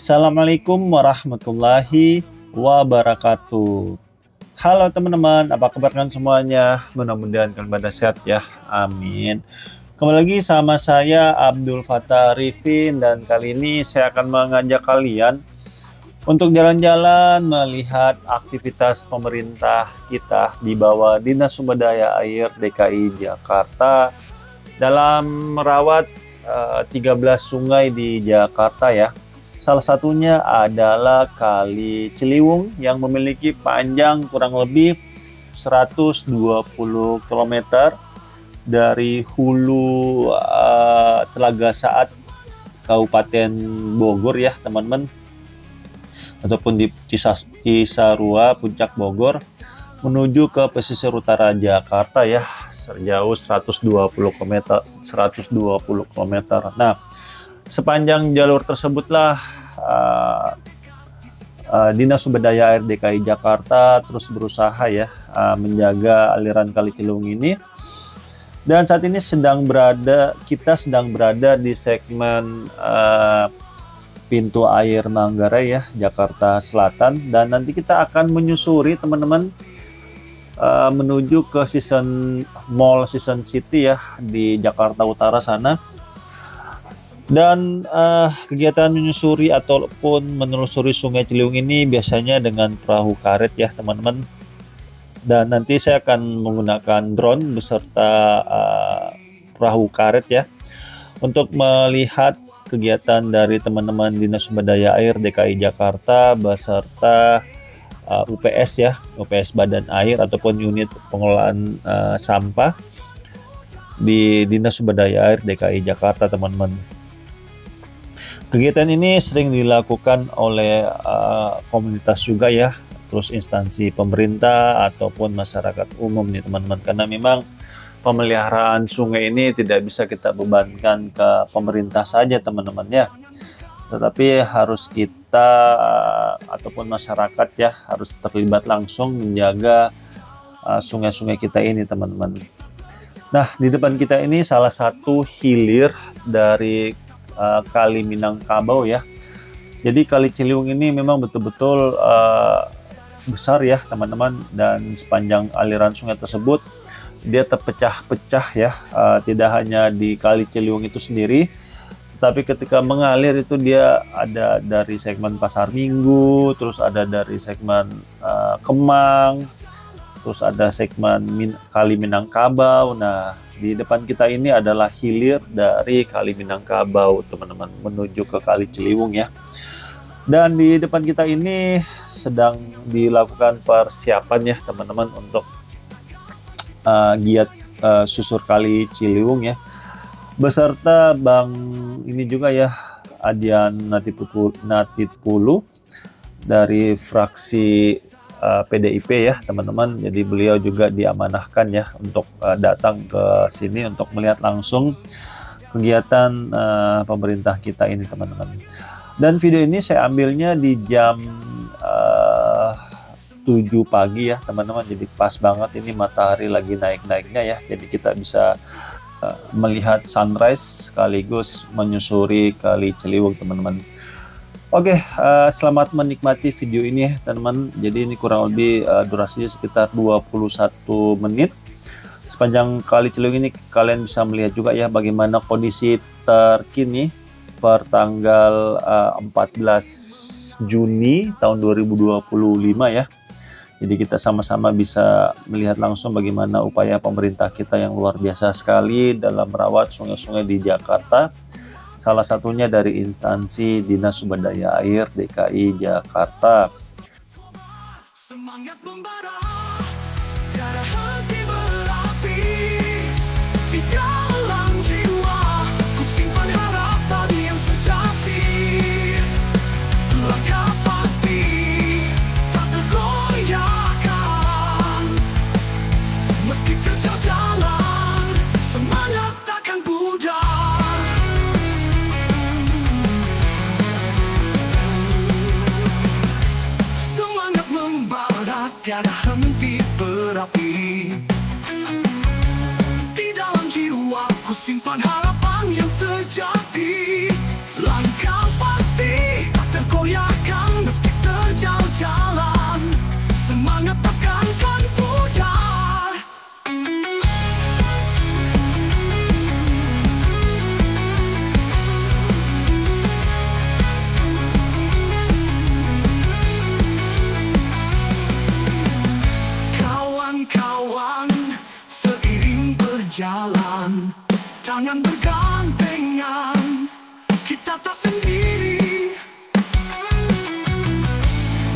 Assalamualaikum warahmatullahi wabarakatuh. Halo teman-teman, apa kabar kalian semuanya? Mudah-mudahan kalian pada sehat ya, amin. Kembali lagi sama saya Abdul Fattah Arifin, dan kali ini saya akan mengajak kalian untuk jalan-jalan melihat aktivitas pemerintah kita di bawah Dinas Sumber Daya Air DKI Jakarta dalam merawat 13 sungai di Jakarta ya. Salah satunya adalah Kali Ciliwung yang memiliki panjang kurang lebih 120 km dari hulu Telaga Saat Kabupaten Bogor ya teman-teman, ataupun di Cisarua Puncak Bogor menuju ke pesisir utara Jakarta ya, sejauh 120 km. Nah, sepanjang jalur tersebutlah Dinas Sumber Daya Air DKI Jakarta terus berusaha ya menjaga aliran Kali Ciliwung ini. Dan saat ini kita sedang berada di segmen pintu air Manggarai ya, Jakarta Selatan, dan nanti kita akan menyusuri teman-teman menuju ke Mall Season City ya di Jakarta Utara sana. Dan kegiatan menyusuri ataupun menelusuri Sungai Ciliwung ini biasanya dengan perahu karet ya teman-teman. Dan nanti saya akan menggunakan drone beserta perahu karet ya untuk melihat kegiatan dari teman-teman Dinas Sumber Daya Air DKI Jakarta beserta UPS ya, UPS Badan Air ataupun unit pengelolaan sampah di Dinas Sumber Daya Air DKI Jakarta teman-teman. Kegiatan ini sering dilakukan oleh komunitas juga ya, terus instansi pemerintah ataupun masyarakat umum nih teman-teman, karena memang pemeliharaan sungai ini tidak bisa kita bebankan ke pemerintah saja teman-teman ya, tetapi harus kita ataupun masyarakat ya harus terlibat langsung menjaga sungai-sungai kita ini teman-teman. Nah, di depan kita ini salah satu hilir dari Kali Minangkabau ya. Jadi Kali Ciliwung ini memang betul-betul besar ya teman-teman, dan sepanjang aliran sungai tersebut dia terpecah-pecah ya, tidak hanya di Kali Ciliwung itu sendiri, tetapi ketika mengalir itu dia ada dari segmen Pasar Minggu, terus ada dari segmen Kemang, terus ada segmen Kali Minangkabau. Nah, di depan kita ini adalah hilir dari Kali Minangkabau teman-teman menuju ke Kali Ciliwung ya. Dan di depan kita ini sedang dilakukan persiapan ya teman-teman untuk giat susur Kali Ciliwung ya, beserta Bang ini juga ya, Adian Natipulu dari fraksi PDIP ya teman-teman. Jadi beliau juga diamanahkan ya untuk datang ke sini untuk melihat langsung kegiatan pemerintah kita ini teman-teman. Dan video ini saya ambilnya di jam 7 pagi ya teman-teman, jadi pas banget ini matahari lagi naik-naiknya ya, jadi kita bisa melihat sunrise sekaligus menyusuri Kali Ciliwung teman-teman. Oke, selamat menikmati video ini ya teman-teman. Jadi ini kurang lebih durasinya sekitar 21 menit. Sepanjang Kali Ciliwung ini kalian bisa melihat juga ya bagaimana kondisi terkini per tanggal 14 Juni tahun 2025 ya. Jadi kita sama-sama bisa melihat langsung bagaimana upaya pemerintah kita yang luar biasa sekali dalam merawat sungai-sungai di Jakarta. Salah satunya dari instansi Dinas Sumber Daya Air DKI Jakarta. Semangat membara, tiada henti berapi, di dalam jiwa ku simpan harapan yang sejati. Langkah pasti tak tergoyahkan, meski terjal jalan, semangat takkan pudar. Tiada henti berapi, di dalam jiwa ku simpan harapan yang sejati. Langkah pasti tak tergoyahkan, tergoyahkan meski terjal jalan. Semangat takkan pudar. Kawan-kawan, seiring berjalan, tangan bergandengan, kita tak sendiri.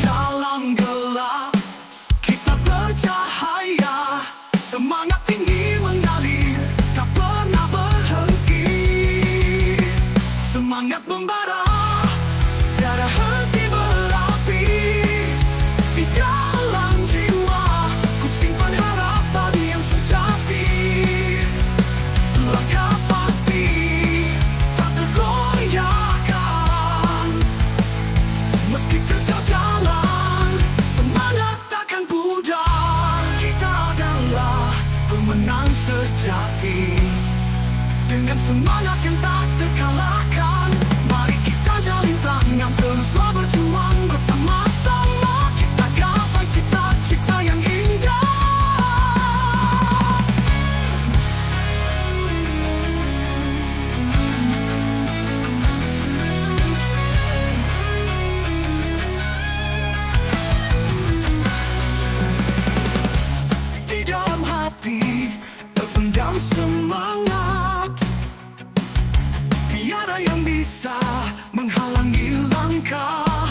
Dalam gelap kita bercahaya, semangat tinggi mengalir, tak pernah berhenti. Semangat membara, tiada henti berapi. Di dalam jiwa ku simpan harapan yang sejati. Langkah pasti tak tergoyahkan meski terjal jalan. Semangat takkan pudar. Kita adalah pemenang sejati. Dengan semangat yang tak terkalahkan, mari kita jalin tangan, teruslah berjuang bersama-sama. Kita gapai cita-cita yang indah. Di dalam hati terpendam semangat, tiada yang bisa menghalangi langkah.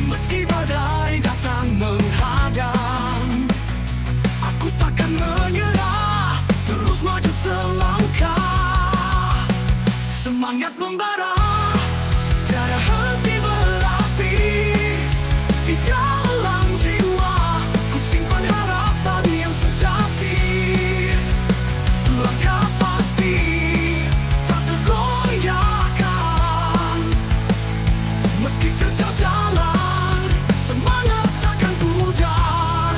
Meski badai datang menghadang, aku takkan menyerah, terus maju selangkah. Semangat membara, tiada henti berapi. Di dalam jiwa ku simpan harapan yang sejati. Langkah pasti tak tergoyahkan meski terjal jalan. Semangat takkan pudar.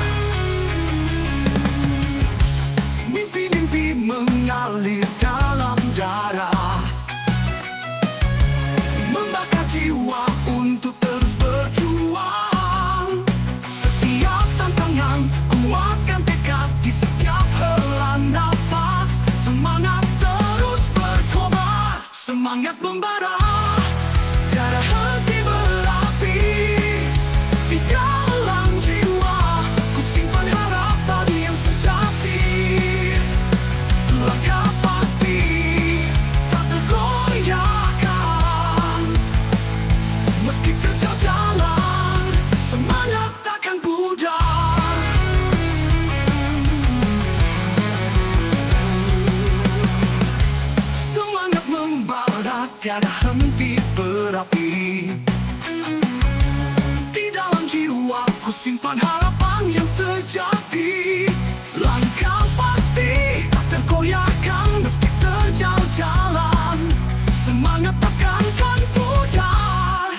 Mimpi-mimpi mengalir dalam darah, membakar jiwa untuk terus berjuang. Setiap tantangan kuatkan tekad di setiap hela nafas. Semangat terus berkobar, semangat membara, tiada henti berapi. Di dalam jiwa ku simpan harapan yang sejati. Langkah pasti tak tergoyahkan meski terjal jalan. Semangat takkan pudar. Semangat membara, tiada henti berapi. Di dalam jiwa ku simpan harapan yang sejati. Langkah pasti tak tergoyahkan meski terjal jalan. Semangat takkan pudar.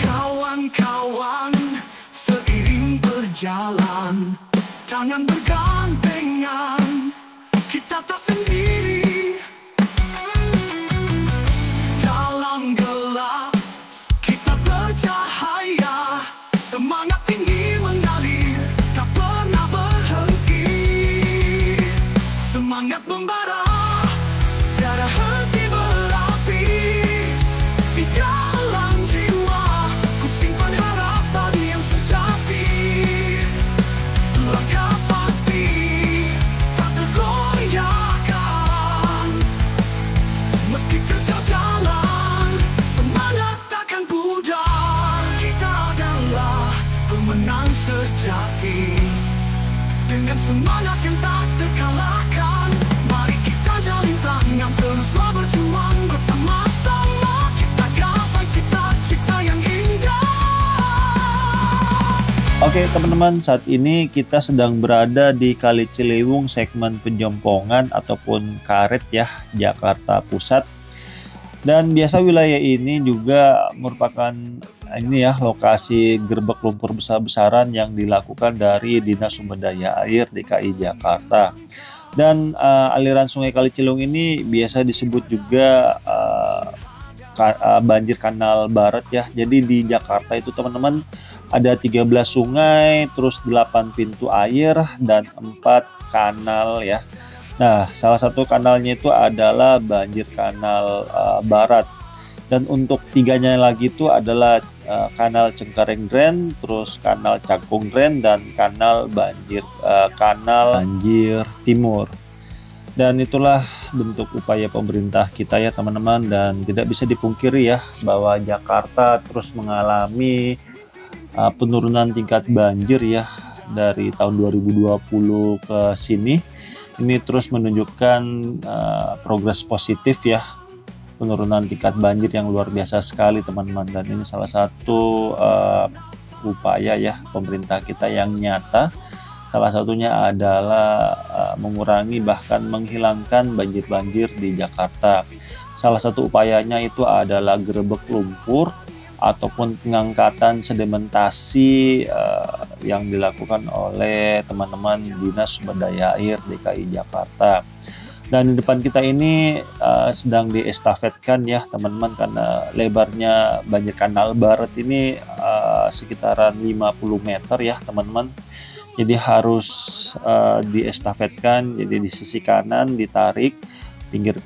Kawan-kawan, seiring berjalan, tangan bergandengan, kita tak sendiri. Dalam gelap kita bercahaya, semangat tinggi mengalir, tak pernah berhenti. Semangat membara, tiada henti berapi. Di dalam jiwa ku simpan harapan yang sejati. Langkah pasti tak tergoyahkan meski terjal jalan. Semangat takkan pudar. Kita adalah pemenang sejati. Dengan semangat yang tak terkalahkan, mari kita jalin tangan, teruslah berjuang bersama-sama. Kita gapai cita-cita yang indah. Oke teman-teman, saat ini kita sedang berada di Kali Ciliwung segmen Penjompongan ataupun Karet ya, Jakarta Pusat. Dan biasa wilayah ini juga merupakan ini ya lokasi gerbek lumpur besar-besaran yang dilakukan dari Dinas Sumber Daya Air DKI Jakarta. Dan aliran Sungai Kali Ciliwung ini biasa disebut juga banjir kanal barat ya. Jadi di Jakarta itu teman-teman ada 13 sungai, terus 8 pintu air dan 4 kanal ya. Nah, salah satu kanalnya itu adalah banjir kanal barat. Dan untuk tiganya lagi itu adalah kanal Cengkareng Drain, terus kanal Cakung Drain dan kanal banjir timur. Dan itulah bentuk upaya pemerintah kita ya teman-teman, dan tidak bisa dipungkiri ya bahwa Jakarta terus mengalami penurunan tingkat banjir ya dari tahun 2020 ke sini. Ini terus menunjukkan progres positif ya, penurunan tingkat banjir yang luar biasa sekali teman-teman, dan ini salah satu upaya ya pemerintah kita yang nyata. Salah satunya adalah mengurangi bahkan menghilangkan banjir-banjir di Jakarta. Salah satu upayanya itu adalah gerebek lumpur ataupun pengangkatan sedimentasi yang dilakukan oleh teman-teman Dinas Sumber Daya Air DKI Jakarta. Dan di depan kita ini sedang diestafetkan ya teman-teman, karena lebarnya banjir kanal barat ini sekitaran 50 meter ya teman-teman. Jadi harus diestafetkan, jadi di sisi kanan ditarik pinggir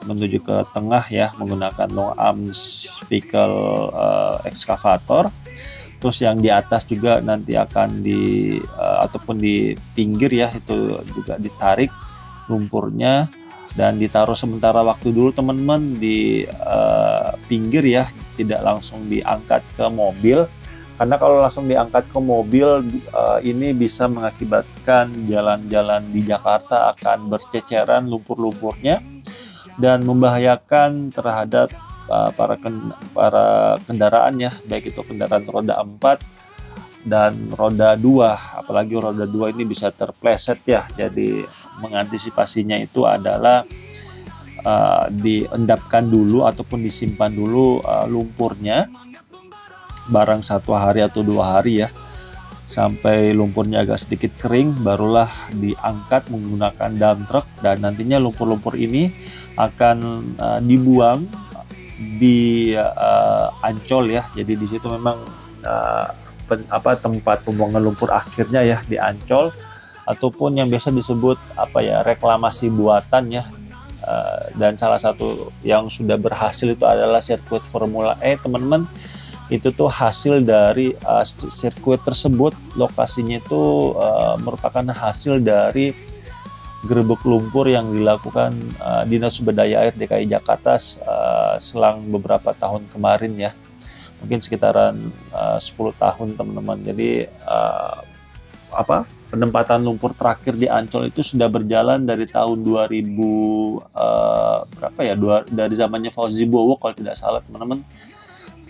menuju ke tengah ya menggunakan long arms vehicle excavator. Terus yang di atas juga nanti akan ataupun di pinggir ya itu juga ditarik lumpurnya dan ditaruh sementara waktu dulu teman-teman di pinggir ya, tidak langsung diangkat ke mobil. Karena kalau langsung diangkat ke mobil ini bisa mengakibatkan jalan-jalan di Jakarta akan berceceran lumpur-lumpurnya dan membahayakan terhadap para kendaraan ya, baik itu kendaraan roda 4 dan roda 2. Apalagi roda 2 ini bisa terpleset ya. Jadi mengantisipasinya itu adalah diendapkan dulu ataupun disimpan dulu lumpurnya barang 1 hari atau 2 hari ya, sampai lumpurnya agak sedikit kering, barulah diangkat menggunakan dump truck, dan nantinya lumpur-lumpur ini akan dibuang di Ancol ya. Jadi di situ memang tempat pembuangan lumpur akhirnya ya, di Ancol, ataupun yang biasa disebut reklamasi buatan ya. Dan salah satu yang sudah berhasil itu adalah sirkuit Formula E teman-teman. Itu tuh hasil dari sirkuit tersebut, lokasinya itu merupakan hasil dari gerebek lumpur yang dilakukan Dinas Sumber Daya Air DKI Jakarta selang beberapa tahun kemarin ya, mungkin sekitaran 10 tahun teman-teman. Jadi penempatan lumpur terakhir di Ancol itu sudah berjalan dari tahun 2000 dari zamannya Fauzi Bowo kalau tidak salah teman-teman.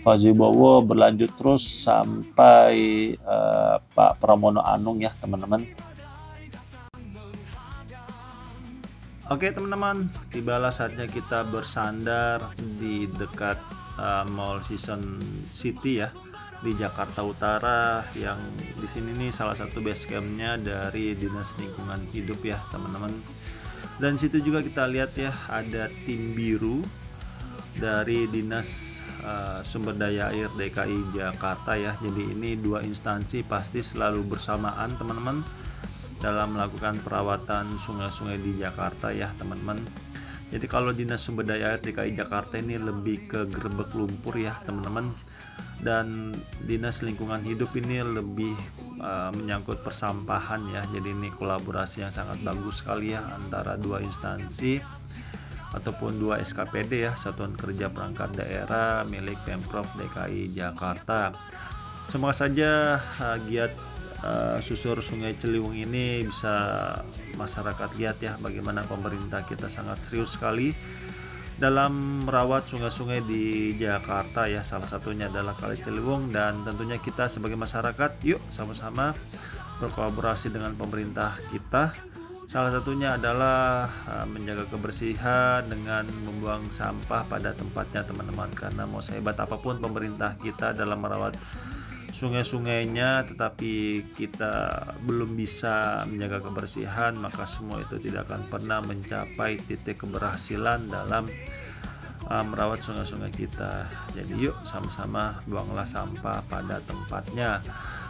Fauzi Bowo berlanjut terus sampai Pak Pramono Anung ya teman-teman. Oke teman-teman, tibalah saatnya kita bersandar di dekat Mall Season City ya di Jakarta Utara, yang di sini nih salah satu base campnya dari Dinas Lingkungan Hidup ya teman-teman. Dan situ juga kita lihat ya ada tim biru dari Dinas Sumber Daya Air DKI Jakarta ya. Jadi ini dua instansi pasti selalu bersamaan teman-teman dalam melakukan perawatan sungai-sungai di Jakarta ya teman-teman. Jadi kalau Dinas Sumber Daya Air DKI Jakarta ini lebih ke gerebek lumpur ya teman-teman, dan Dinas Lingkungan Hidup ini lebih menyangkut persampahan ya. Jadi ini kolaborasi yang sangat bagus sekali ya antara dua instansi ataupun 2 SKPD ya, Satuan Kerja Perangkat Daerah milik Pemprov DKI Jakarta. Semoga saja giat susur Sungai Ciliwung ini bisa masyarakat lihat ya bagaimana pemerintah kita sangat serius sekali dalam merawat sungai-sungai di Jakarta ya. Salah satunya adalah Kali Ciliwung, dan tentunya kita sebagai masyarakat yuk sama-sama berkolaborasi dengan pemerintah kita Salah satunya adalah menjaga kebersihan dengan membuang sampah pada tempatnya teman-teman. Karena mau sehebat apapun pemerintah kita dalam merawat sungai-sungainya, tetapi kita belum bisa menjaga kebersihan, maka semua itu tidak akan pernah mencapai titik keberhasilan dalam merawat sungai-sungai kita. Jadi yuk sama-sama buanglah sampah pada tempatnya.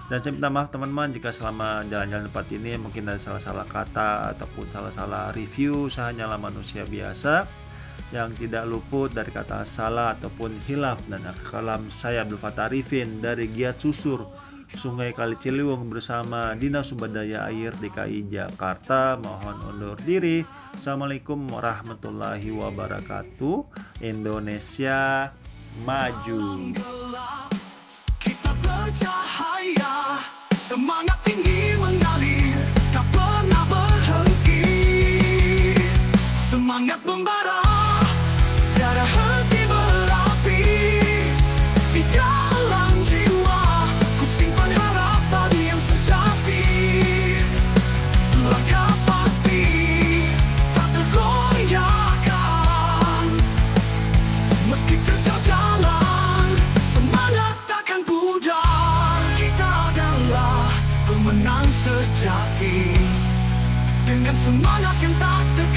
Dan saya minta maaf teman-teman jika selama jalan-jalan tempat ini mungkin ada salah-salah kata ataupun salah-salah review. Saya hanyalah manusia biasa yang tidak luput dari kata salah ataupun hilaf. Dan kalam saya Abdul Fattah Arifin dari Giat Susur Sungai Kali Ciliwung bersama Dinas Sumber Daya Air DKI Jakarta. Mohon undur diri. Assalamualaikum warahmatullahi wabarakatuh. Indonesia maju. Kita bercahaya, semangat tinggi mengalir, tak pernah berhenti. Semangat membara, tiada henti berapi. Di dalam jiwa, ku simpan harapan yang sejati. Langkah pasti, tak tergoyahkan. Meski terjal jalan, semangat takkan pudar. Kita adalah pemenang sejati. Dengan semangat yang tak tergoyahkan.